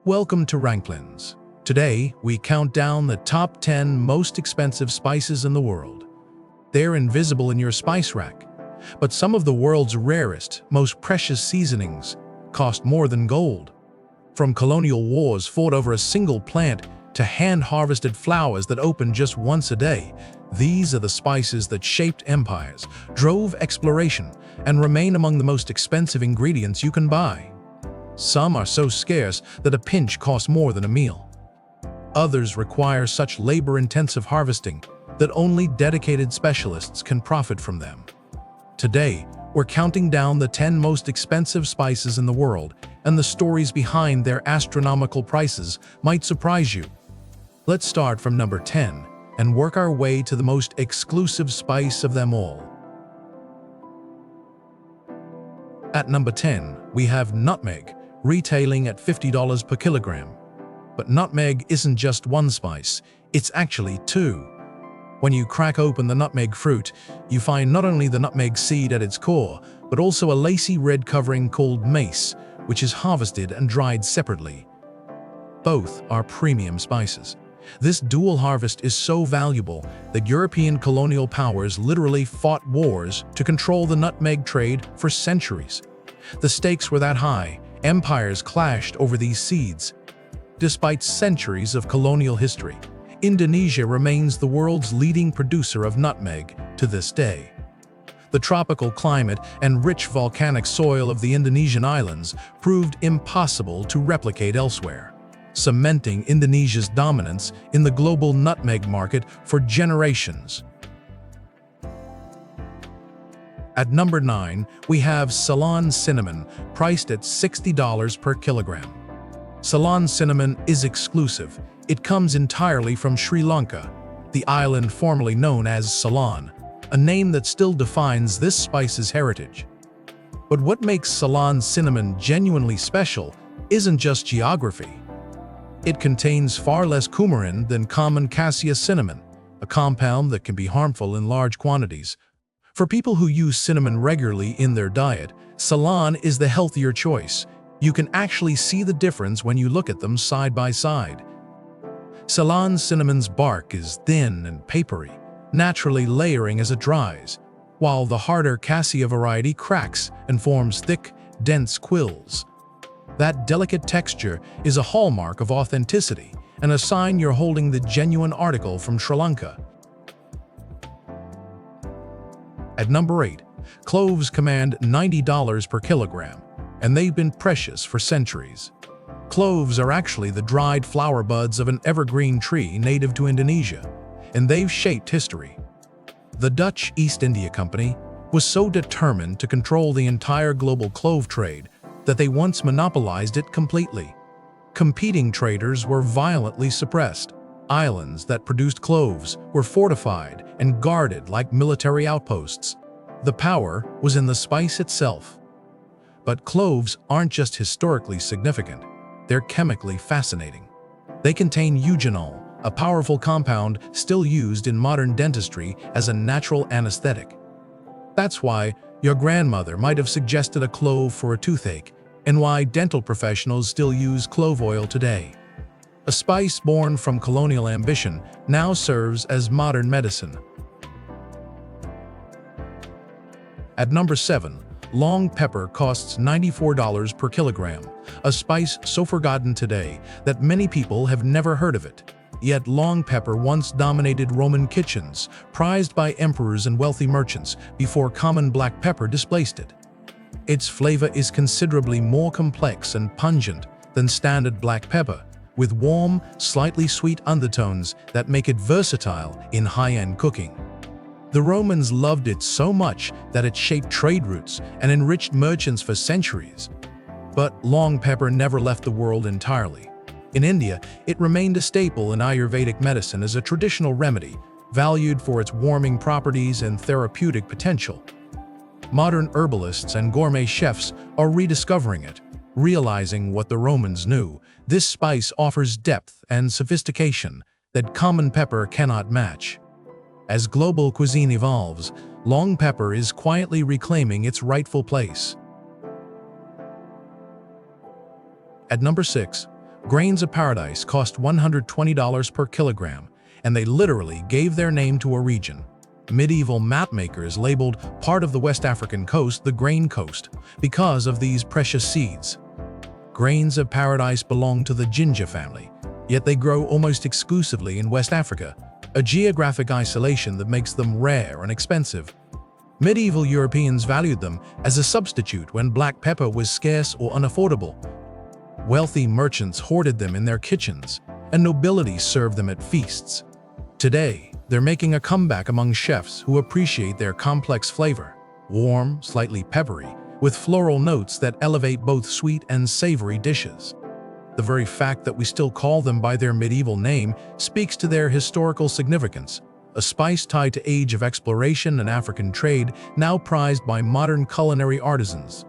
Welcome to RankLens. Today, we count down the top 10 most expensive spices in the world. They're invisible in your spice rack, but some of the world's rarest, most precious seasonings cost more than gold. From colonial wars fought over a single plant to hand-harvested flowers that open just once a day, these are the spices that shaped empires, drove exploration, and remain among the most expensive ingredients you can buy. Some are so scarce that a pinch costs more than a meal. Others require such labor-intensive harvesting that only dedicated specialists can profit from them. Today, we're counting down the 10 most expensive spices in the world, and the stories behind their astronomical prices might surprise you. Let's start from number 10 and work our way to the most exclusive spice of them all. At number 10, we have nutmeg, retailing at $50 per kilogram. But nutmeg isn't just one spice, it's actually two. When you crack open the nutmeg fruit, you find not only the nutmeg seed at its core, but also a lacy red covering called mace, which is harvested and dried separately. Both are premium spices. This dual harvest is so valuable that European colonial powers literally fought wars to control the nutmeg trade for centuries. The stakes were that high, empires clashed over these seeds. Despite centuries of colonial history, Indonesia remains the world's leading producer of nutmeg to this day. The tropical climate and rich volcanic soil of the Indonesian islands proved impossible to replicate elsewhere, cementing Indonesia's dominance in the global nutmeg market for generations. At number 9, we have Ceylon Cinnamon, priced at $60 per kilogram. Ceylon cinnamon is exclusive. It comes entirely from Sri Lanka, the island formerly known as Ceylon, a name that still defines this spice's heritage. But what makes Ceylon cinnamon genuinely special isn't just geography. It contains far less coumarin than common cassia cinnamon, a compound that can be harmful in large quantities. For people who use cinnamon regularly in their diet, Ceylon is the healthier choice. You can actually see the difference when you look at them side by side. Ceylon cinnamon's bark is thin and papery, naturally layering as it dries, while the harder cassia variety cracks and forms thick, dense quills. That delicate texture is a hallmark of authenticity and a sign you're holding the genuine article from Sri Lanka. At number 8, cloves command $90 per kilogram, and they've been precious for centuries. Cloves are actually the dried flower buds of an evergreen tree native to Indonesia, and they've shaped history. The Dutch East India Company was so determined to control the entire global clove trade that they once monopolized it completely. Competing traders were violently suppressed. Islands that produced cloves were fortified and guarded like military outposts. The power was in the spice itself. But cloves aren't just historically significant, they're chemically fascinating. They contain eugenol, a powerful compound still used in modern dentistry as a natural anesthetic. That's why your grandmother might have suggested a clove for a toothache, and why dental professionals still use clove oil today. A spice born from colonial ambition now serves as modern medicine. At number 7, long pepper costs $94 per kilogram, a spice so forgotten today that many people have never heard of it. Yet long pepper once dominated Roman kitchens, prized by emperors and wealthy merchants before common black pepper displaced it. Its flavor is considerably more complex and pungent than standard black pepper, with warm, slightly sweet undertones that make it versatile in high-end cooking. The Romans loved it so much that it shaped trade routes and enriched merchants for centuries. But long pepper never left the world entirely. In India, it remained a staple in Ayurvedic medicine as a traditional remedy, valued for its warming properties and therapeutic potential. Modern herbalists and gourmet chefs are rediscovering it, realizing what the Romans knew. This spice offers depth and sophistication that common pepper cannot match. As global cuisine evolves, long pepper is quietly reclaiming its rightful place. At number 6, Grains of paradise cost $120 per kilogram, and they literally gave their name to a region. Medieval mapmakers labeled part of the West African coast the Grain Coast because of these precious seeds. Grains of paradise belong to the ginger family, yet they grow almost exclusively in West Africa, a geographic isolation that makes them rare and expensive. Medieval Europeans valued them as a substitute when black pepper was scarce or unaffordable. Wealthy merchants hoarded them in their kitchens, and nobility served them at feasts. Today, they're making a comeback among chefs who appreciate their complex flavor, warm, slightly peppery, with floral notes that elevate both sweet and savory dishes. The very fact that we still call them by their medieval name speaks to their historical significance, a spice tied to age of exploration and African trade now prized by modern culinary artisans.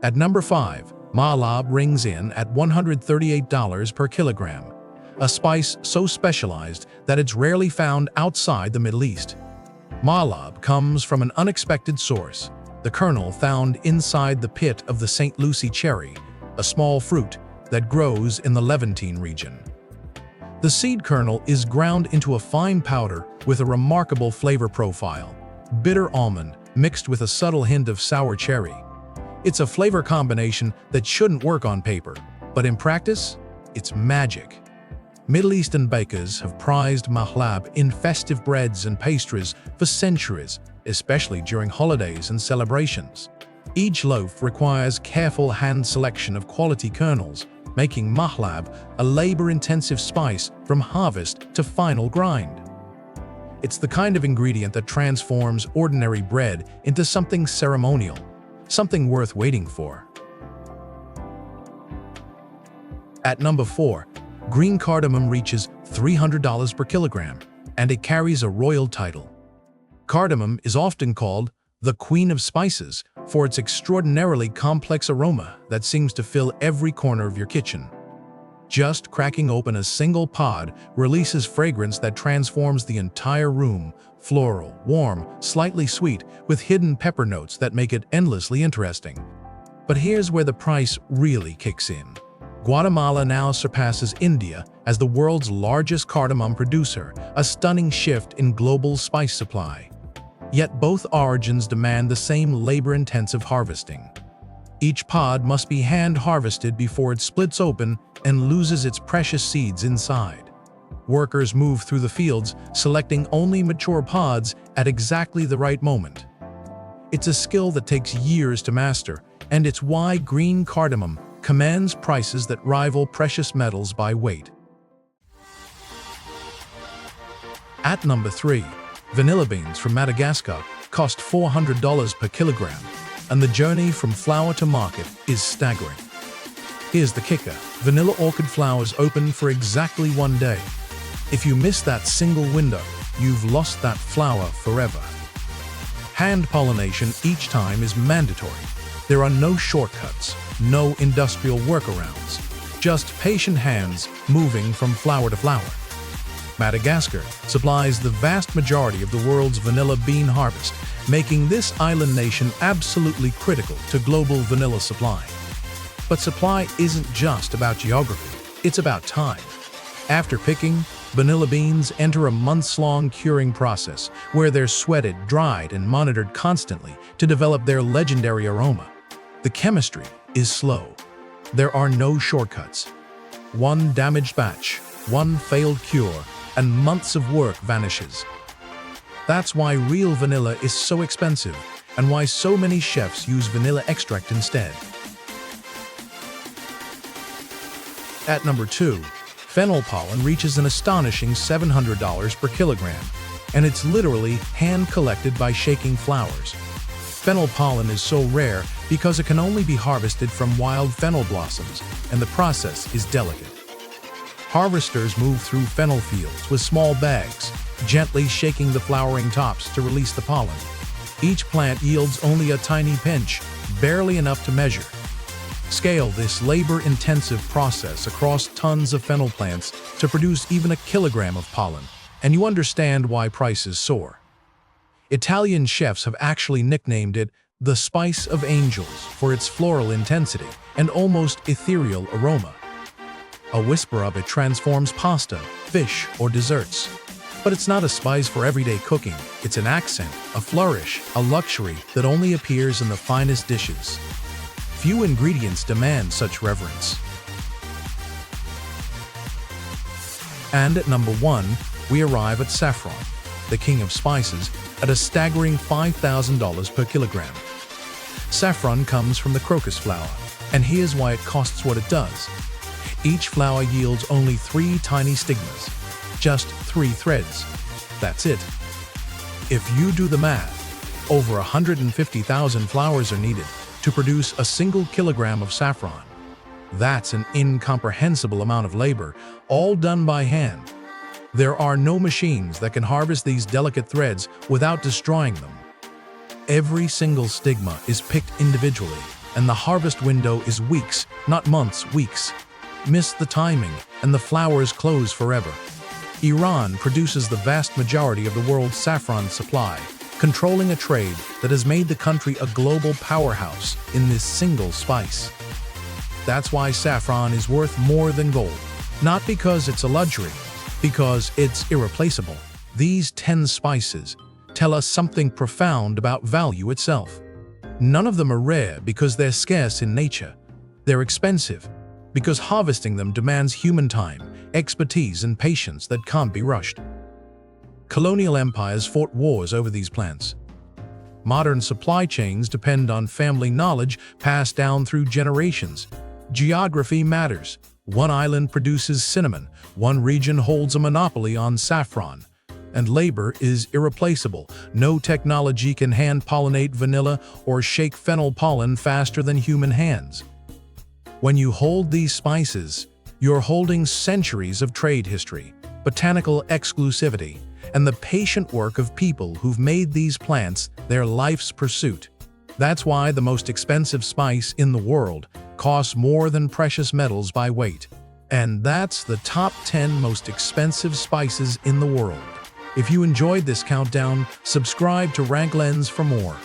At number 5, Mahlab rings in at $138 per kilogram, a spice so specialized that it's rarely found outside the Middle East. Mahlab comes from an unexpected source, the kernel found inside the pit of the St. Lucie cherry, a small fruit that grows in the Levantine region. The seed kernel is ground into a fine powder with a remarkable flavor profile, bitter almond mixed with a subtle hint of sour cherry. It's a flavor combination that shouldn't work on paper, but in practice, it's magic. Middle Eastern bakers have prized mahlab in festive breads and pastries for centuries, especially during holidays and celebrations. Each loaf requires careful hand selection of quality kernels, making mahlab a labor-intensive spice from harvest to final grind. It's the kind of ingredient that transforms ordinary bread into something ceremonial, something worth waiting for. At number 4, Green Cardamom reaches $300 per kilogram, and it carries a royal title. Cardamom is often called the Queen of Spices for its extraordinarily complex aroma that seems to fill every corner of your kitchen. Just cracking open a single pod releases fragrance that transforms the entire room, floral, warm, slightly sweet, with hidden pepper notes that make it endlessly interesting. But here's where the price really kicks in. Guatemala now surpasses India as the world's largest cardamom producer, a stunning shift in global spice supply. Yet both origins demand the same labor-intensive harvesting. Each pod must be hand-harvested before it splits open and loses its precious seeds inside. Workers move through the fields, selecting only mature pods at exactly the right moment. It's a skill that takes years to master, and it's why green cardamom commands prices that rival precious metals by weight. At number 3, vanilla beans from Madagascar cost $400 per kilogram, and the journey from flower to market is staggering. Here's the kicker: vanilla orchid flowers open for exactly 1 day. If you miss that single window, you've lost that flower forever. Hand pollination each time is mandatory. There are no shortcuts, no industrial workarounds, just patient hands moving from flower to flower. Madagascar supplies the vast majority of the world's vanilla bean harvest, making this island nation absolutely critical to global vanilla supply. But supply isn't just about geography, it's about time. After picking, vanilla beans enter a months-long curing process where they're sweated, dried, and monitored constantly to develop their legendary aroma. The chemistry is slow. There are no shortcuts. One damaged batch, one failed cure, and months of work vanishes. That's why real vanilla is so expensive, and why so many chefs use vanilla extract instead. At number 2, Fennel pollen reaches an astonishing $700 per kilogram, and it's literally hand-collected by shaking flowers. Fennel pollen is so rare because it can only be harvested from wild fennel blossoms, and the process is delicate. Harvesters move through fennel fields with small bags, gently shaking the flowering tops to release the pollen. Each plant yields only a tiny pinch, barely enough to measure. Scale this labor-intensive process across tons of fennel plants to produce even a kilogram of pollen, and you understand why prices soar. Italian chefs have actually nicknamed it The spice of angels for its floral intensity and almost ethereal aroma. A whisper of it transforms pasta, fish, or desserts. But it's not a spice for everyday cooking. It's an accent, a flourish, a luxury that only appears in the finest dishes. Few ingredients demand such reverence. And at number 1, we arrive at saffron, the king of spices, at a staggering $5,000 per kilogram. Saffron comes from the crocus flower, and here's why it costs what it does. Each flower yields only 3 tiny stigmas, just 3 threads. That's it. If you do the math, over 150,000 flowers are needed to produce a single kilogram of saffron. That's an incomprehensible amount of labor, all done by hand. There are no machines that can harvest these delicate threads without destroying them. Every single stigma is picked individually, and the harvest window is weeks, not months, weeks. Miss the timing, and the flowers close forever. Iran produces the vast majority of the world's saffron supply, controlling a trade that has made the country a global powerhouse in this single spice. That's why saffron is worth more than gold. Not because it's a luxury, because it's irreplaceable. These 10 spices tell us something profound about value itself. None of them are rare because they're scarce in nature. They're expensive because harvesting them demands human time, expertise, and patience that can't be rushed. Colonial empires fought wars over these plants. Modern supply chains depend on family knowledge passed down through generations. Geography matters. One island produces cinnamon, one region holds a monopoly on saffron. And labor is irreplaceable. No technology can hand-pollinate vanilla or shake fennel pollen faster than human hands. When you hold these spices, you're holding centuries of trade history, botanical exclusivity, and the patient work of people who've made these plants their life's pursuit. That's why the most expensive spice in the world costs more than precious metals by weight. And that's the top 10 most expensive spices in the world. If you enjoyed this countdown, subscribe to RankLens for more.